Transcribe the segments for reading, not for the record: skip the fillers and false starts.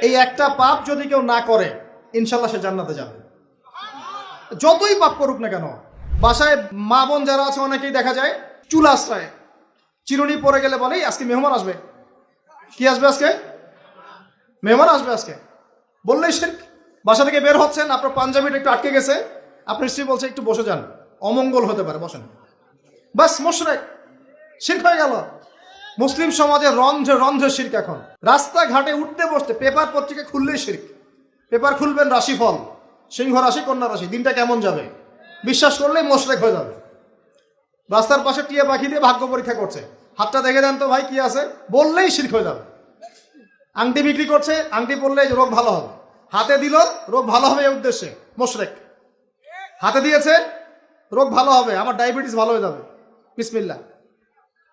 এই একটা পাপ যদি কেউ না করে ইনশাল্লাহ সে জান্নাতে যাবে, যতই পাপ করুক না কেন। বাসায় মা বোন যারা আছে অনেকেই দেখা যায় চুল আশ্রয়, চিরুনি পরে গেলে বলে আজকে মেহমান আসবে। কি আসবে আজকে? মেহমান আসবে আজকে বললেই শিরক। বাসা থেকে বের হচ্ছেন, আপনার পাঞ্জাবিটা একটু আটকে গেছে, আপনার স্ত্রী বলছে একটু বসে যান, অমঙ্গল হতে পারে, বসেন। বাস মুশরিক, শিরক হয়ে গেল। মুসলিম সমাজে রন্ধ্রে রন্ধ্রে শিরক। এখন রাস্তাঘাটে উঠতে বসতে পেপার পত্রিকা খুললেই শিরক। পেপার খুলবেন রাশিফল, সিংহ রাশি কন্যা রাশি, দিনটা কেমন যাবে বিশ্বাস করলেই মুশরিক হয়ে যাবে। রাস্তার পাশে টিয়া পাখি দিয়ে ভাগ্য পরীক্ষা করছে, হাতটা দেখে দেন তো ভাই কি আছে, বললেই শিরক হয়ে যাবে। আংটি বিক্রি করছে, আংটি পরলে রোগ ভালো হবে, হাতে দিল রোগ ভালো হবে এই উদ্দেশ্যে, মুশরিক। হাতে দিয়েছে রোগ ভালো হবে, আমার ডায়াবেটিস ভালো হয়ে যাবে, বিসমিল্লাহ,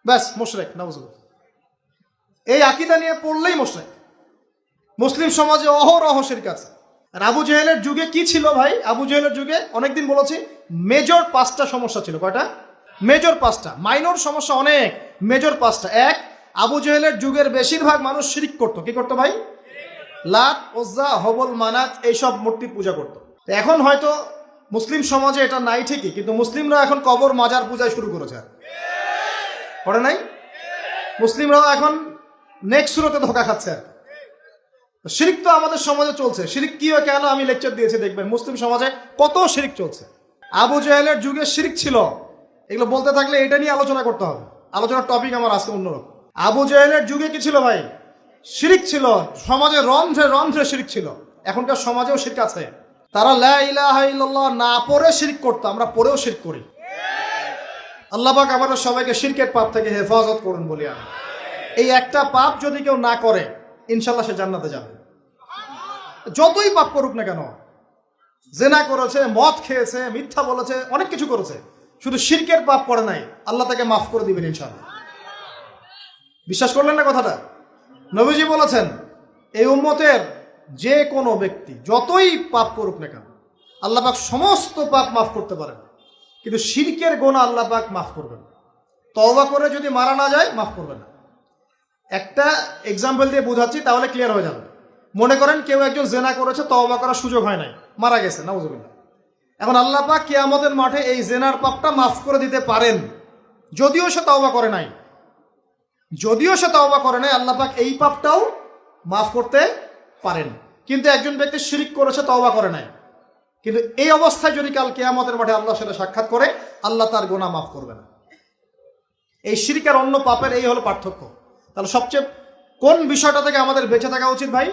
ব্যাস মুশরিক, নাউজুবিল্লাহ। এই আকীদা নিয়ে পড়লেই মুশরিক। মুসলিম সমাজে অহরহ শিরক আছে। আর আবু জেহেলের যুগে কি ছিল ভাই? আবু জেহেলের যুগে অনেকদিন বলেছি মেজর 5টা সমস্যা ছিল। কয়টা? মেজর 5টা, মাইনর সমস্যা অনেক, মেজর 5টা। এক, আবু জেহেলের যুগের বেশিরভাগ মানুষ শিরক করতো। কি করতো ভাই? লাত, উজ্জা, হবল, মানাত এইসব মূর্তির পূজা করতো। এখন হয়তো মুসলিম সমাজে এটা নাই ঠিকই, কিন্তু মুসলিমরা এখন কবর মাজার পূজায় শুরু করেছে। করে নাই? মুসলিমরাও এখন নেক্সট সুরতে ধোকা খাচ্ছে। শিরক তো আমাদের সমাজে চলছে। শিরক কি হয় কেন আমি লেকচার দিয়েছি, দেখবেন মুসলিম সমাজে কত শিরক চলছে। আবু জেহেলের যুগে শিরক ছিল, এগুলো বলতে থাকলে এটা নিয়ে আলোচনা করতে হবে। আলোচনার টপিক আমার আজকে অন্যরকম। আবু জেহেলের যুগে কি ছিল ভাই? শিরক ছিল, সমাজে রন্ধ্রে রন্ধ্রে শিরক ছিল। এখনকার সমাজেও শিরক আছে। তারা লা ইলাহা ইল্লাল্লাহ না পড়ে শিরক করতো, আমরা পড়েও শিরক করি। আল্লাহ পাক আমাদের সবাইকে শিরকের পাপ থেকে হেফাজত করুন বলি আমি। এই একটা পাপ যদি কেউ না করে ইনশাল্লাহ সে জান্নাতে যাবে, যতই পাপ করুক না কেন। জেনা করেছে, মদ খেয়েছে, মিথ্যা বলেছে, অনেক কিছু করেছে, শুধু শিরকের পাপ করে নাই, আল্লাহ তাকে মাফ করে দিবেন ইনশাল্লাহ। বিশ্বাস করলেন না কথাটা? নবীজি বলেছেন এই উম্মতের যে কোনো ব্যক্তি যতই পাপ করুক না কেন আল্লাহ পাক সমস্ত পাপ মাফ করতে পারেন, কিন্তু শিরকের গুনাহ আল্লাহ পাক মাফ করবেন। তওবা করে যদি মারা না যায় মাফ করবেন না। একটা এক্সাম্পল দিয়ে বোঝাচ্ছি, তাহলে ক্লিয়ার হয়ে যাবে। মনে করেন কেউ একজন জেনা করেছে, তওবা করার সুযোগ হয় নাই, মারা গেছে, নাউজুবিল্লাহ। এখন আল্লাহ পাক কিয়ামতের মাঠে এই জেনার পাপটা মাফ করে দিতে পারেন, যদিও সে তওবা করে নাই। আল্লাহ পাক এই পাপটাও মাফ করতে পারেন। কিন্তু একজন ব্যক্তি শিরক করেছে, তওবা করে নাই, কিন্তু এই অবস্থায় যদি কাল কিয়ামতের মাঠে আল্লাহর সাথে সাক্ষাৎ করে, আল্লাহ তার গুনাহ মাফ করবে না। এই শিরক আর অন্য পাপের এই হলো পার্থক্য। তাহলে সবচেয়ে কোন বিষয়টা থেকে আমাদের বেঁচে থাকা উচিত ভাই?